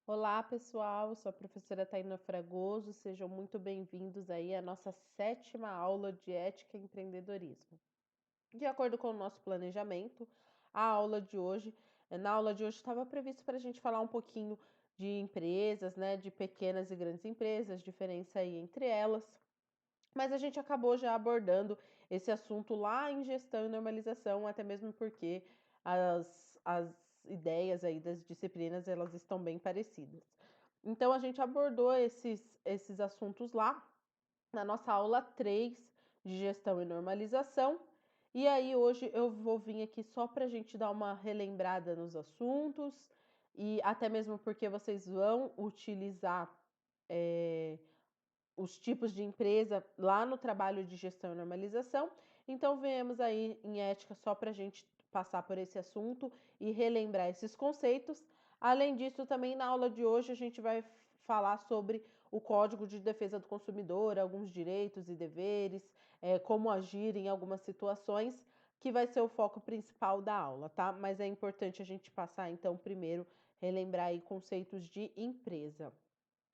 Olá, pessoal. Sou a professora Taina Fragoso. Sejam muito bem-vindos aí à nossa 7ª aula de Ética e Empreendedorismo. De acordo com o nosso planejamento, a aula de hoje, na aula de hoje estava previsto para a gente falar um pouquinho de empresas, né, de pequenas e grandes empresas, diferença aí entre elas. Mas a gente acabou já abordando esse assunto lá em gestão e normalização, até mesmo porque as ideias aí das disciplinas, elas estão bem parecidas. Então, a gente abordou esses assuntos lá na nossa aula 3 de gestão e normalização. E aí, hoje eu vou vir aqui só para a gente dar uma relembrada nos assuntos, e até mesmo porque vocês vão utilizar os tipos de empresa lá no trabalho de gestão e normalização. Então, viemos aí em ética só para a gente passar por esse assunto e relembrar esses conceitos. Além disso, também na aula de hoje a gente vai falar sobre o Código de Defesa do Consumidor, alguns direitos e deveres, como agir em algumas situações, que vai ser o foco principal da aula, tá? Mas é importante a gente passar, então, primeiro, relembrar aí conceitos de empresa.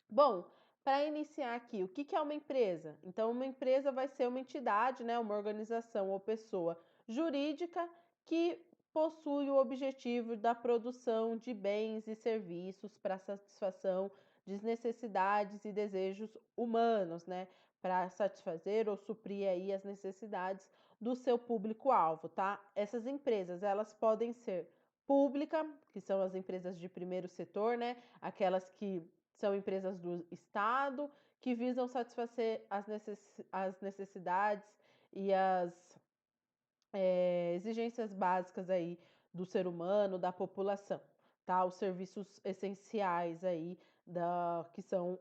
Bom, para iniciar aqui, o que é uma empresa? Então, uma empresa vai ser uma entidade, né, uma organização ou pessoa jurídica que possui o objetivo da produção de bens e serviços para satisfação de necessidades e desejos humanos, né, para satisfazer ou suprir aí as necessidades do seu público-alvo, tá? Essas empresas, elas podem ser pública, que são as empresas de primeiro setor, né, aquelas que são empresas do Estado que visam satisfazer as necessidades e as exigências básicas aí do ser humano, da população, tá? Os serviços essenciais aí que são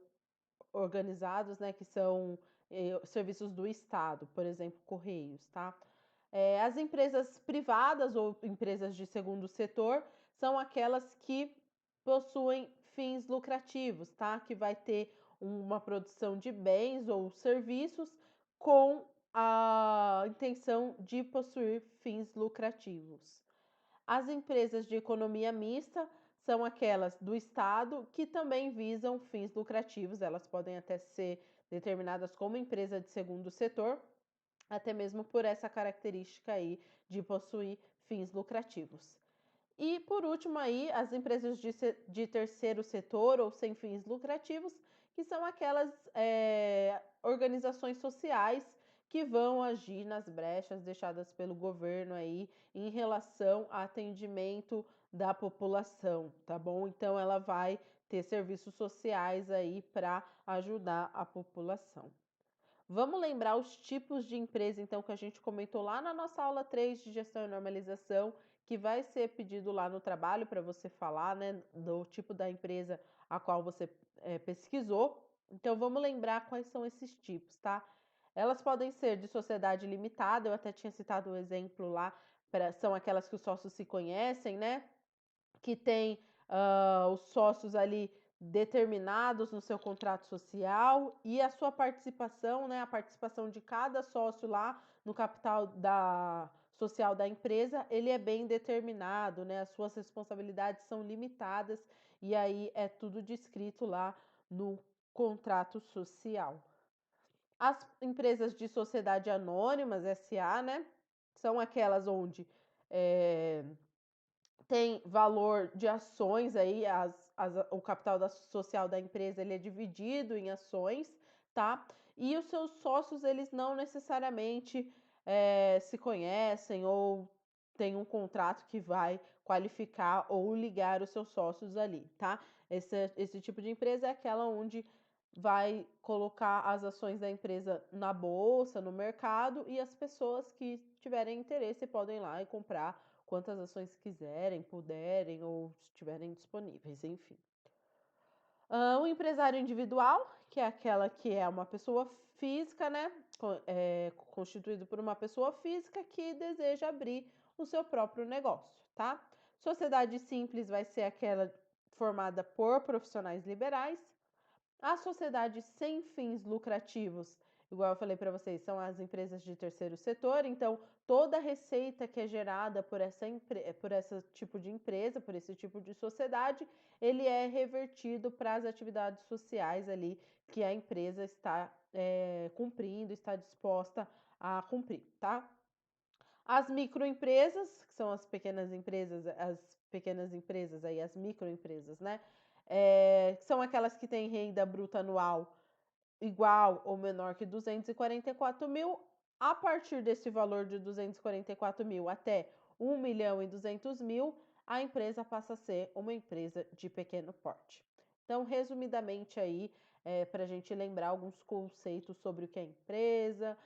organizados, né? Que são serviços do Estado, por exemplo, Correios, tá? As empresas privadas ou empresas de segundo setor são aquelas que possuem fins lucrativos, tá? Que vai ter uma produção de bens ou serviços com a intenção de possuir fins lucrativos. As empresas de economia mista são aquelas do Estado que também visam fins lucrativos, elas podem até ser determinadas como empresa de segundo setor, até mesmo por essa característica aí de possuir fins lucrativos. E por último aí, as empresas de terceiro setor ou sem fins lucrativos, que são aquelas organizações sociais que vão agir nas brechas deixadas pelo governo aí em relação ao atendimento da população, tá bom? Então ela vai ter serviços sociais aí para ajudar a população. Vamos lembrar os tipos de empresa, então, que a gente comentou lá na nossa aula 3 de gestão e normalização, que vai ser pedido lá no trabalho para você falar, né, do tipo da empresa a qual você pesquisou. Então, vamos lembrar quais são esses tipos, tá? Elas podem ser de sociedade limitada, eu até tinha citado o exemplo lá, são aquelas que os sócios se conhecem, né? Que tem os sócios ali determinados no seu contrato social e a sua participação, né, a participação de cada sócio lá no capital social da empresa, ele é bem determinado, né, as suas responsabilidades são limitadas e aí é tudo descrito lá no contrato social. As empresas de sociedade anônimas, SA, né, são aquelas onde é, tem valor de ações aí, o capital social da empresa ele é dividido em ações, tá? E os seus sócios, eles não necessariamente se conhecem ou tem um contrato que vai qualificar ou ligar os seus sócios ali, tá? Esse tipo de empresa é aquela onde vai colocar as ações da empresa na bolsa, no mercado, e as pessoas que tiverem interesse podem ir lá e comprar quantas ações quiserem, puderem ou estiverem disponíveis, enfim. O empresário individual, que é aquela que é uma pessoa física, né? Constituído por uma pessoa física que deseja abrir o seu próprio negócio, tá? Sociedade simples vai ser aquela formada por profissionais liberais. A sociedade sem fins lucrativos igual eu falei para vocês, são as empresas de terceiro setor, então toda a receita que é gerada por esse tipo de empresa, por esse tipo de sociedade, ele é revertido para as atividades sociais ali que a empresa está cumprindo, está disposta a cumprir, tá? As microempresas, que são as pequenas empresas aí, as microempresas, né? São aquelas que têm renda bruta anual igual ou menor que 244 mil. A partir desse valor de 244 mil até 1.200.000, a empresa passa a ser uma empresa de pequeno porte. Então, resumidamente aí, para a gente lembrar alguns conceitos sobre o que é empresa,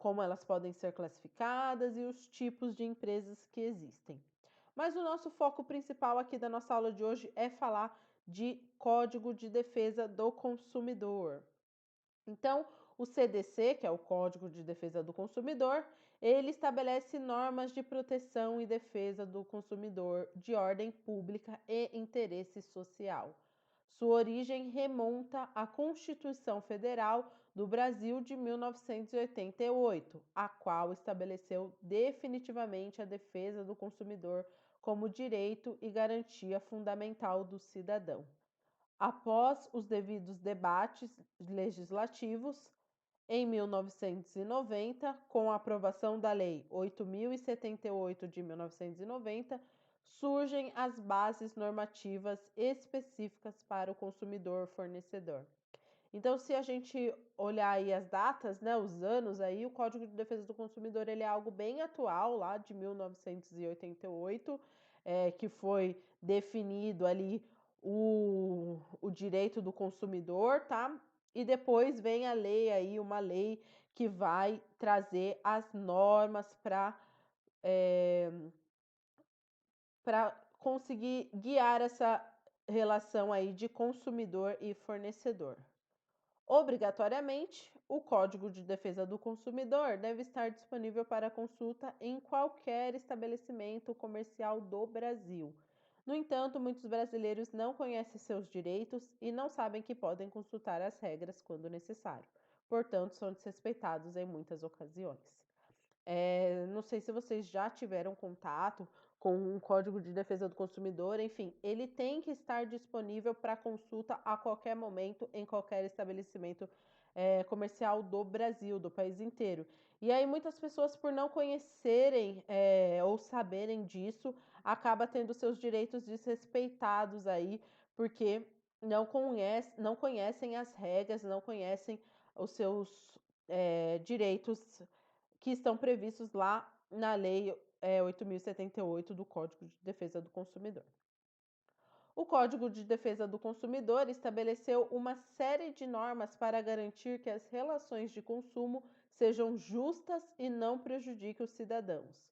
como elas podem ser classificadas e os tipos de empresas que existem. Mas o nosso foco principal aqui da nossa aula de hoje é falar de Código de Defesa do Consumidor. Então, o CDC, que é o Código de Defesa do Consumidor, ele estabelece normas de proteção e defesa do consumidor de ordem pública e interesse social. Sua origem remonta à Constituição Federal do Brasil de 1988, a qual estabeleceu definitivamente a defesa do consumidor como direito e garantia fundamental do cidadão. Após os devidos debates legislativos, em 1990, com a aprovação da Lei 8.078 de 1990, surgem as bases normativas específicas para o consumidor fornecedor. Então, se a gente olhar aí as datas, né, os anos aí, o Código de Defesa do Consumidor ele é algo bem atual, lá de 1988, que foi definido ali o direito do consumidor, tá? E depois vem a lei aí, uma lei que vai trazer as normas para conseguir guiar essa relação aí de consumidor e fornecedor. Obrigatoriamente, o Código de Defesa do Consumidor deve estar disponível para consulta em qualquer estabelecimento comercial do Brasil. No entanto, muitos brasileiros não conhecem seus direitos e não sabem que podem consultar as regras quando necessário. Portanto, são desrespeitados em muitas ocasiões. Não sei se vocês já tiveram contato com um Código de Defesa do Consumidor, enfim, ele tem que estar disponível para consulta a qualquer momento em qualquer estabelecimento comercial do Brasil, do país inteiro. E aí muitas pessoas, por não conhecerem ou saberem disso, acaba tendo seus direitos desrespeitados aí, porque não conhecem as regras, não conhecem os seus direitos que estão previstos lá na Lei 8.078 do Código de Defesa do Consumidor. O Código de Defesa do Consumidor estabeleceu uma série de normas para garantir que as relações de consumo sejam justas e não prejudiquem os cidadãos.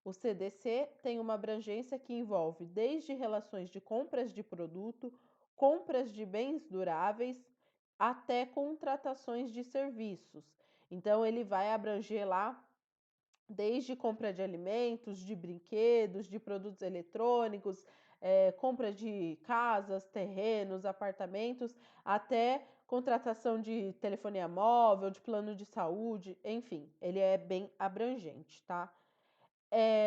O CDC tem uma abrangência que envolve desde relações de compras de produto, compras de bens duráveis, até contratações de serviços. Então, ele vai abranger lá desde compra de alimentos, de brinquedos, de produtos eletrônicos, compra de casas, terrenos, apartamentos, até contratação de telefonia móvel, de plano de saúde, enfim, ele é bem abrangente, tá?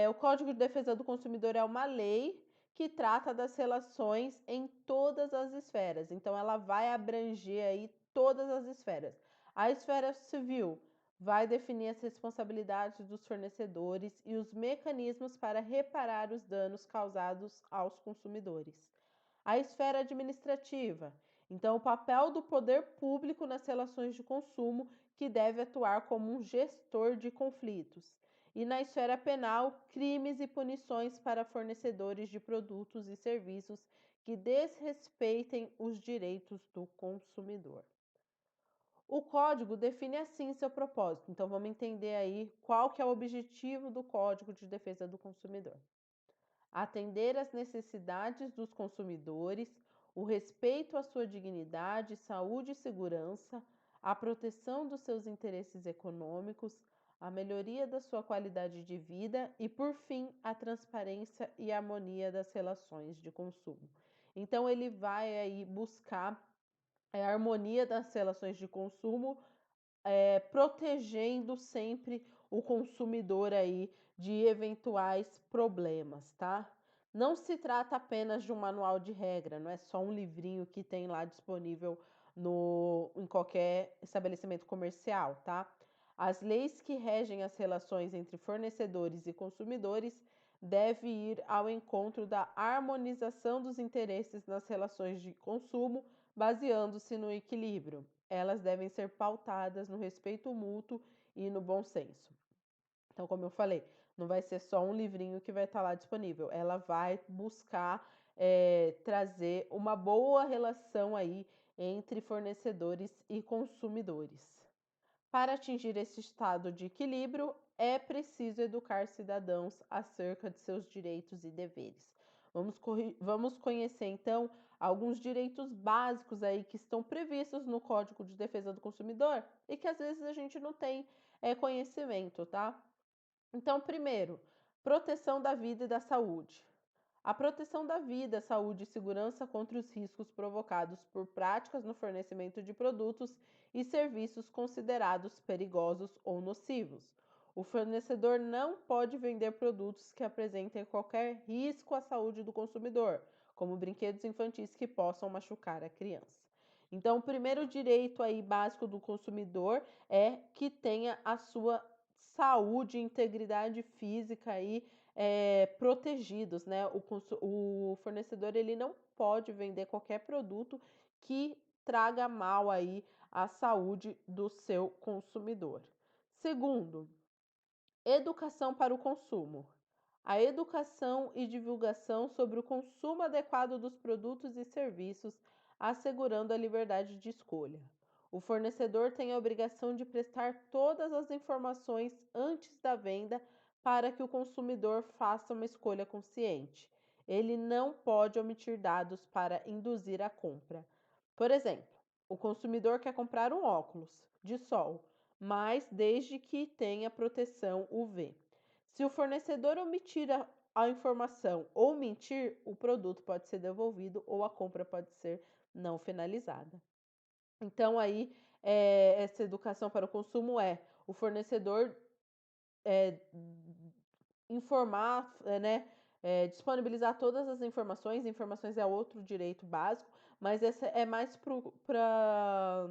O Código de Defesa do Consumidor é uma lei que trata das relações em todas as esferas. Então, ela vai abranger aí todas as esferas. A esfera civil vai definir as responsabilidades dos fornecedores e os mecanismos para reparar os danos causados aos consumidores. A esfera administrativa, então, o papel do poder público nas relações de consumo, que deve atuar como um gestor de conflitos. E na esfera penal, crimes e punições para fornecedores de produtos e serviços que desrespeitem os direitos do consumidor. O código define assim seu propósito. Então vamos entender aí qual que é o objetivo do Código de Defesa do Consumidor. Atender às necessidades dos consumidores, o respeito à sua dignidade, saúde e segurança, a proteção dos seus interesses econômicos, a melhoria da sua qualidade de vida e, por fim, a transparência e harmonia das relações de consumo. Então, ele vai aí buscar a harmonia das relações de consumo protegendo sempre o consumidor aí de eventuais problemas, tá? Não se trata apenas de um manual de regra, não é só um livrinho que tem lá disponível em qualquer estabelecimento comercial, tá? As leis que regem as relações entre fornecedores e consumidores devem ir ao encontro da harmonização dos interesses nas relações de consumo, baseando-se no equilíbrio. Elas devem ser pautadas no respeito mútuo e no bom senso. Então, como eu falei, não vai ser só um livrinho que vai estar lá disponível. Ela vai buscar trazer uma boa relação aí entre fornecedores e consumidores. Para atingir esse estado de equilíbrio, é preciso educar cidadãos acerca de seus direitos e deveres. Vamos conhecer então alguns direitos básicos aí que estão previstos no Código de Defesa do Consumidor e que às vezes a gente não tem conhecimento, tá? Então, primeiro, proteção da vida e da saúde. A proteção da vida, saúde e segurança contra os riscos provocados por práticas no fornecimento de produtos e serviços considerados perigosos ou nocivos. O fornecedor não pode vender produtos que apresentem qualquer risco à saúde do consumidor, como brinquedos infantis que possam machucar a criança. Então, o primeiro direito aí básico do consumidor é que tenha a sua saúde e integridade física aí protegidos, né? O fornecedor ele não pode vender qualquer produto que traga mal aí à saúde do seu consumidor. Segundo, educação para o consumo. A educação e divulgação sobre o consumo adequado dos produtos e serviços, assegurando a liberdade de escolha. O fornecedor tem a obrigação de prestar todas as informações antes da venda para que o consumidor faça uma escolha consciente. Ele não pode omitir dados para induzir a compra. Por exemplo, o consumidor quer comprar um óculos de sol, mas desde que tenha proteção UV. Se o fornecedor omitir a informação ou mentir, o produto pode ser devolvido ou a compra pode ser não finalizada. Então, aí, essa educação para o consumo é o fornecedor é, informar, né? Disponibilizar todas as informações. Informações é outro direito básico, mas essa é mais para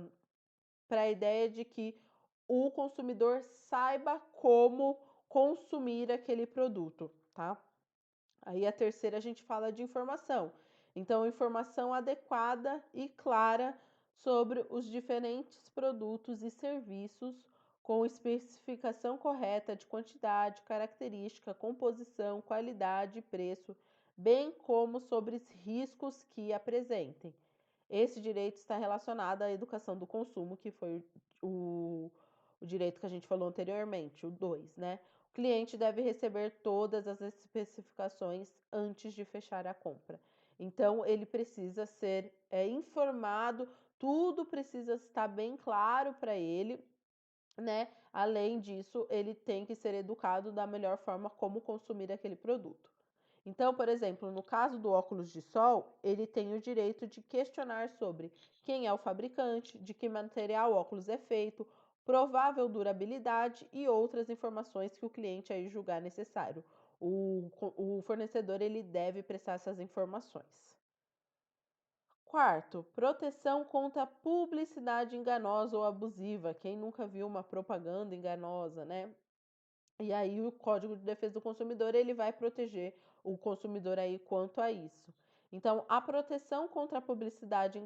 a ideia de que o consumidor saiba como consumir aquele produto, tá? Aí a terceira a gente fala de informação. Então, informação adequada e clara sobre os diferentes produtos e serviços, com especificação correta de quantidade, característica, composição, qualidade e preço, bem como sobre os riscos que apresentem. Esse direito está relacionado à educação do consumo, que foi o direito que a gente falou anteriormente, o 2, né? O cliente deve receber todas as especificações antes de fechar a compra. Então, ele precisa ser informado, tudo precisa estar bem claro para ele, né? Além disso, ele tem que ser educado da melhor forma como consumir aquele produto. Então, por exemplo, no caso do óculos de sol, ele tem o direito de questionar sobre quem é o fabricante, de que material o óculos é feito, provável durabilidade e outras informações que o cliente aí julgar necessário. O fornecedor ele deve prestar essas informações. Quarto, proteção contra publicidade enganosa ou abusiva. Quem nunca viu uma propaganda enganosa, né? E aí o Código de Defesa do Consumidor, ele vai proteger o consumidor aí quanto a isso. Então, a proteção contra a publicidade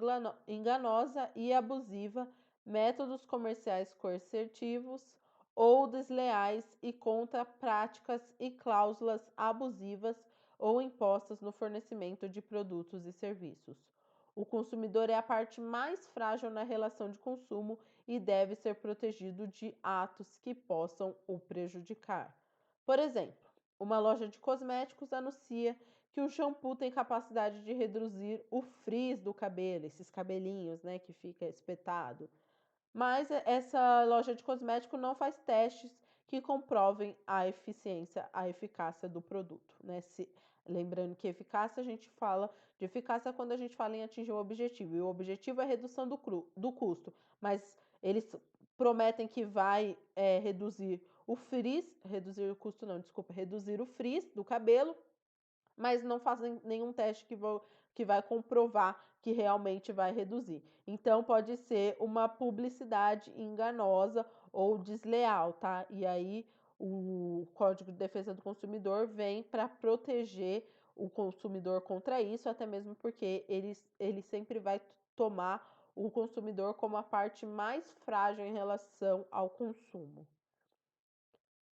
enganosa e abusiva, métodos comerciais coercitivos ou desleais e contra práticas e cláusulas abusivas ou impostas no fornecimento de produtos e serviços. O consumidor é a parte mais frágil na relação de consumo e deve ser protegido de atos que possam o prejudicar. Por exemplo, uma loja de cosméticos anuncia que o shampoo tem capacidade de reduzir o frizz do cabelo, esses cabelinhos, né, que fica espetado. Mas essa loja de cosmético não faz testes que comprovem a eficiência, a eficácia do produto, né? Lembrando que eficácia a gente fala de eficácia quando a gente fala em atingir o objetivo, e o objetivo é a redução do custo, mas eles prometem que vai reduzir o frizz, reduzir o custo não, desculpa, reduzir o frizz do cabelo, mas não fazem nenhum teste que vai comprovar que realmente vai reduzir. Então, pode ser uma publicidade enganosa ou desleal, tá? E aí, o Código de Defesa do Consumidor vem para proteger o consumidor contra isso, até mesmo porque ele sempre vai tomar o consumidor como a parte mais frágil em relação ao consumo.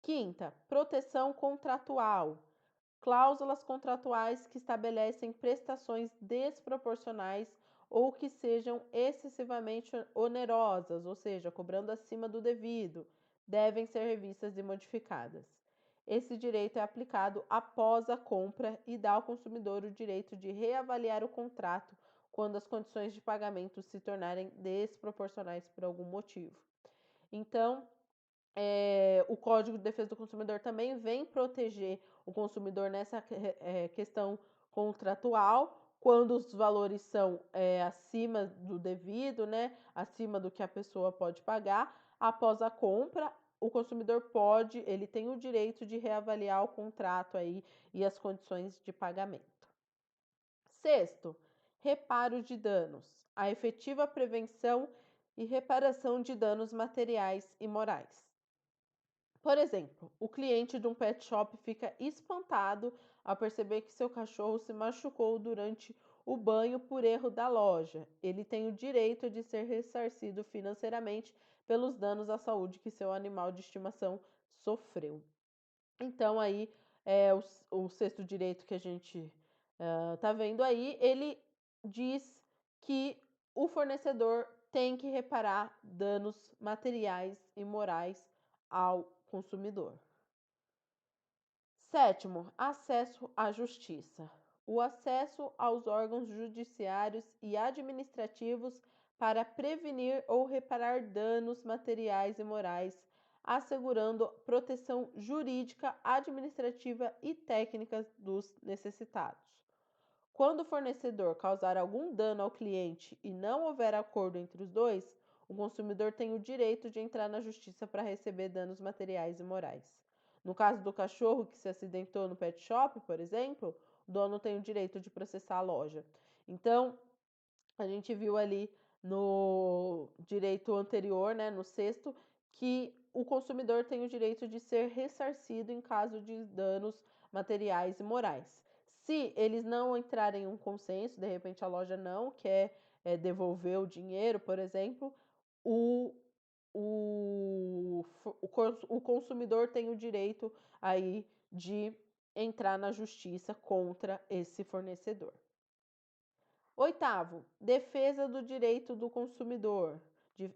Quinta, proteção contratual. Cláusulas contratuais que estabelecem prestações desproporcionais ou que sejam excessivamente onerosas, ou seja, cobrando acima do devido, devem ser revistas e modificadas. Esse direito é aplicado após a compra e dá ao consumidor o direito de reavaliar o contrato quando as condições de pagamento se tornarem desproporcionais por algum motivo. Então, o Código de Defesa do Consumidor também vem proteger o consumidor nessa questão contratual, quando os valores são acima do devido, né, acima do que a pessoa pode pagar. Após a compra, o consumidor ele tem o direito de reavaliar o contrato aí e as condições de pagamento. Sexto, reparo de danos, a efetiva prevenção e reparação de danos materiais e morais. Por exemplo, o cliente de um pet shop fica espantado ao perceber que seu cachorro se machucou durante o banho por erro da loja. Ele tem o direito de ser ressarcido financeiramente pelos danos à saúde que seu animal de estimação sofreu. Então, aí, o sexto direito que a gente está vendo aí, ele diz que o fornecedor tem que reparar danos materiais e morais ao consumidor. Sétimo, acesso à justiça. O acesso aos órgãos judiciários e administrativos para prevenir ou reparar danos materiais e morais, assegurando proteção jurídica, administrativa e técnica dos necessitados. Quando o fornecedor causar algum dano ao cliente e não houver acordo entre os dois, o consumidor tem o direito de entrar na justiça para receber danos materiais e morais. No caso do cachorro que se acidentou no pet shop, por exemplo, o dono tem o direito de processar a loja. Então, a gente viu ali no direito anterior, né, no sexto, que o consumidor tem o direito de ser ressarcido em caso de danos materiais e morais. Se eles não entrarem em um consenso, de repente a loja não quer devolver o dinheiro, por exemplo, o, o consumidor tem o direito aí de entrar na justiça contra esse fornecedor. Oitavo, defesa do direito do consumidor,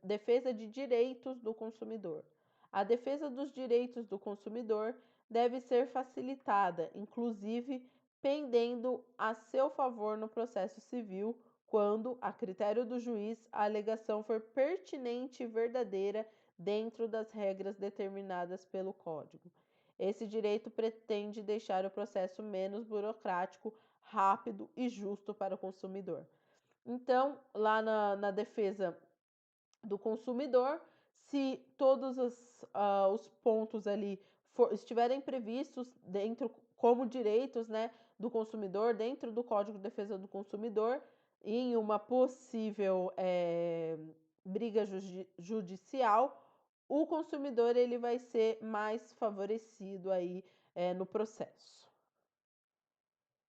defesa de direitos do consumidor. A defesa dos direitos do consumidor deve ser facilitada, inclusive pendendo a seu favor no processo civil, quando, a critério do juiz, a alegação for pertinente e verdadeira dentro das regras determinadas pelo Código. Esse direito pretende deixar o processo menos burocrático, rápido e justo para o consumidor. Então, lá na defesa do consumidor, se todos os pontos ali estiverem previstos dentro como direitos, né, do consumidor, dentro do Código de Defesa do Consumidor, em uma possível briga judicial, o consumidor ele vai ser mais favorecido aí no processo.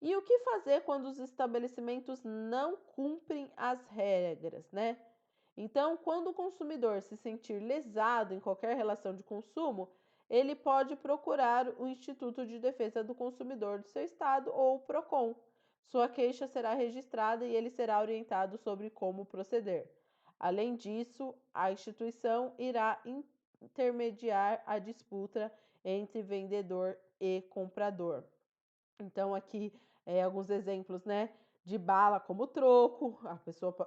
E o que fazer quando os estabelecimentos não cumprem as regras, né? Então, quando o consumidor se sentir lesado em qualquer relação de consumo, ele pode procurar o Instituto de Defesa do Consumidor do seu estado ou o PROCON. Sua queixa será registrada e ele será orientado sobre como proceder. Além disso, a instituição irá intermediar a disputa entre vendedor e comprador. Então, aqui alguns exemplos, né, de bala como troco,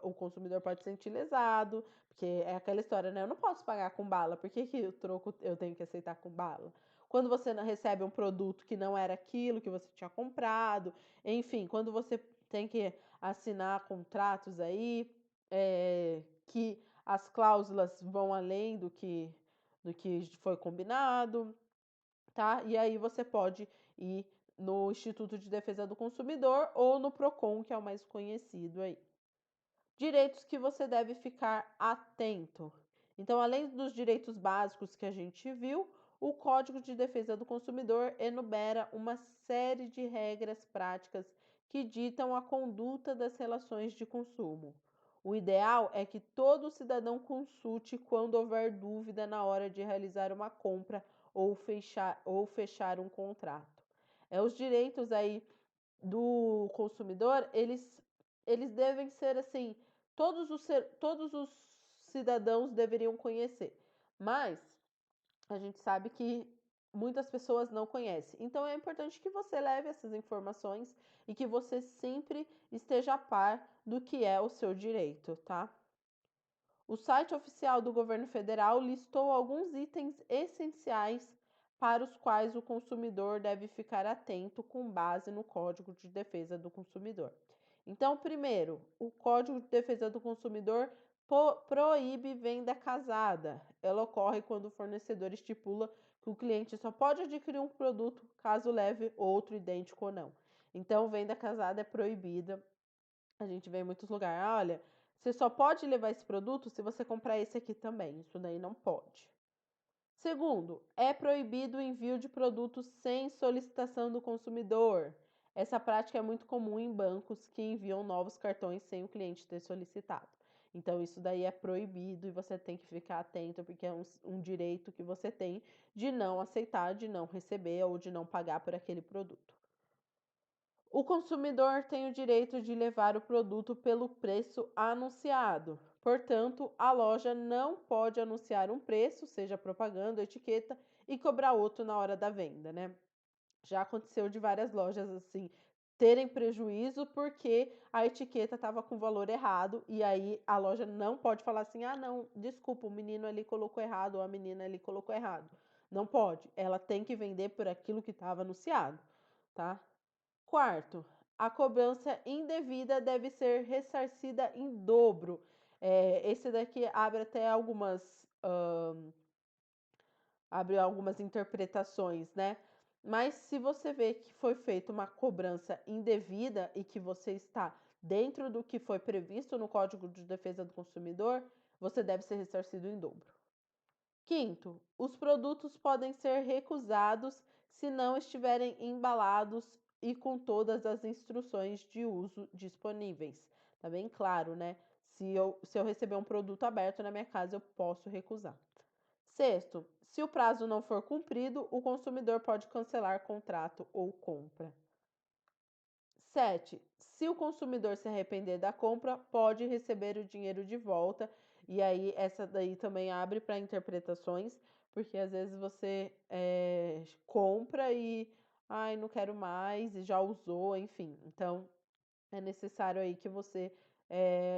o consumidor pode se sentir lesado, porque é aquela história, né, eu não posso pagar com bala, por que o troco eu tenho que aceitar com bala? Quando você não recebe um produto que não era aquilo que você tinha comprado, enfim, quando você tem que assinar contratos aí, que as cláusulas vão além do que foi combinado, tá? E aí você pode ir no Instituto de Defesa do Consumidor ou no Procon, que é o mais conhecido aí. Direitos que você deve ficar atento. Então, além dos direitos básicos que a gente viu, o Código de Defesa do Consumidor enumera uma série de regras práticas que ditam a conduta das relações de consumo. O ideal é que todo cidadão consulte quando houver dúvida na hora de realizar uma compra ou fechar um contrato. Os direitos aí do consumidor, eles devem ser assim, todos os cidadãos deveriam conhecer, mas a gente sabe que muitas pessoas não conhecem. Então é importante que você leve essas informações e que você sempre esteja a par do que é o seu direito, tá? O site oficial do governo federal listou alguns itens essenciais para os quais o consumidor deve ficar atento com base no Código de Defesa do Consumidor. Então, primeiro, o Código de Defesa do Consumidor proíbe venda casada. Ela ocorre quando o fornecedor estipula que o cliente só pode adquirir um produto caso leve outro idêntico ou não. Então, venda casada é proibida. A gente vê em muitos lugares, olha, você só pode levar esse produto se você comprar esse aqui também. Isso daí não pode. Segundo, é proibido o envio de produtos sem solicitação do consumidor. Essa prática é muito comum em bancos que enviam novos cartões sem o cliente ter solicitado. Então, isso daí é proibido e você tem que ficar atento, porque é um direito que você tem de não aceitar, de não receber ou de não pagar por aquele produto. O consumidor tem o direito de levar o produto pelo preço anunciado. Portanto, a loja não pode anunciar um preço, seja propaganda ou etiqueta, e cobrar outro na hora da venda, né? Já aconteceu de várias lojas assim terem prejuízo porque a etiqueta estava com valor errado e aí a loja não pode falar assim: "Ah, não, desculpa, o menino ali colocou errado ou a menina ali colocou errado". Não pode. Ela tem que vender por aquilo que estava anunciado, tá? Quarto, a cobrança indevida deve ser ressarcida em dobro. Esse daqui abre algumas interpretações, né? Mas se você vê que foi feita uma cobrança indevida e que você está dentro do que foi previsto no Código de Defesa do Consumidor, você deve ser ressarcido em dobro. Quinto, os produtos podem ser recusados se não estiverem embalados e com todas as instruções de uso disponíveis. Tá bem claro, né? Se eu receber um produto aberto na minha casa, eu posso recusar. Sexto, se o prazo não for cumprido, o consumidor pode cancelar contrato ou compra. 7. Se o consumidor se arrepender da compra, pode receber o dinheiro de volta. E aí, essa daí também abre para interpretações, porque às vezes você compra e, ai, não quero mais, e já usou, enfim. Então, é necessário aí que você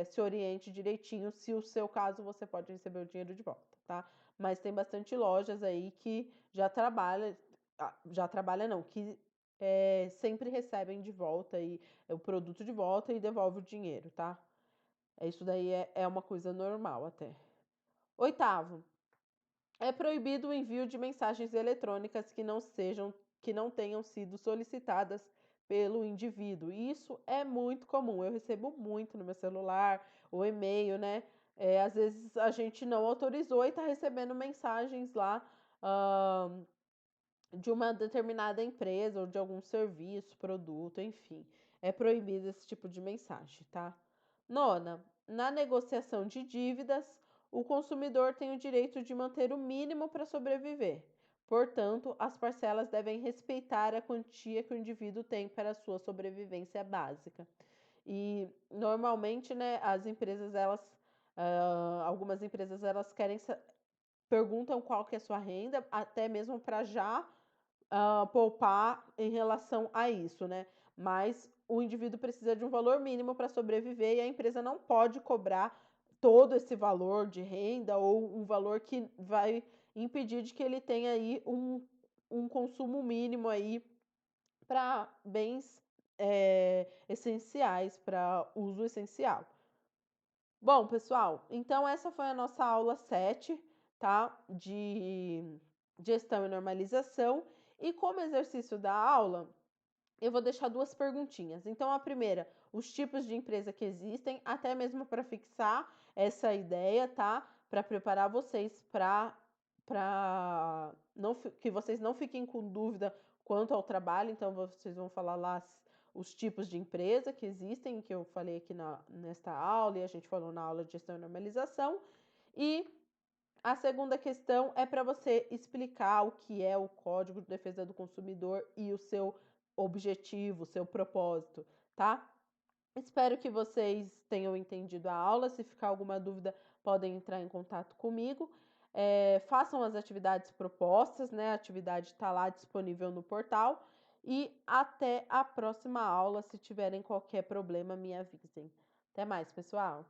se oriente direitinho. Se o seu caso, você pode receber o dinheiro de volta, tá? Mas tem bastante lojas aí que já trabalha não, que sempre recebem de volta aí o produto de volta e devolve o dinheiro, tá? Isso daí é uma coisa normal até. Oitavo, é proibido o envio de mensagens eletrônicas que não tenham sido solicitadas pelo indivíduo. Isso é muito comum. Eu recebo muito no meu celular, o e-mail, né? Às vezes a gente não autorizou e está recebendo mensagens lá de uma determinada empresa ou de algum serviço, produto, enfim. É proibido esse tipo de mensagem, tá? Nona, na negociação de dívidas, o consumidor tem o direito de manter o mínimo para sobreviver. Portanto, as parcelas devem respeitar a quantia que o indivíduo tem para a sua sobrevivência básica. E normalmente, né, algumas empresas, elas perguntam qual que é a sua renda, até mesmo para já poupar em relação a isso, né? Mas o indivíduo precisa de um valor mínimo para sobreviver e a empresa não pode cobrar todo esse valor de renda ou um valor que vai impedir de que ele tenha aí um consumo mínimo aí para bens essenciais, para uso essencial. Bom, pessoal, então essa foi a nossa aula 7, tá? De gestão e normalização. E como exercício da aula, eu vou deixar duas perguntinhas. Então, a primeira, os tipos de empresa que existem, até mesmo para fixar essa ideia, tá? Para preparar vocês para não que vocês não fiquem com dúvida quanto ao trabalho. Então, vocês vão falar lá os tipos de empresa que existem, que eu falei aqui nesta aula e a gente falou na aula de gestão e normalização. E a segunda questão é para você explicar o que é o Código de Defesa do Consumidor e o seu objetivo, o seu propósito, tá? Espero que vocês tenham entendido a aula. Se ficar alguma dúvida, podem entrar em contato comigo. Façam as atividades propostas, né? A atividade está lá disponível no portal. E até a próxima aula. Se tiverem qualquer problema, me avisem. Até mais, pessoal!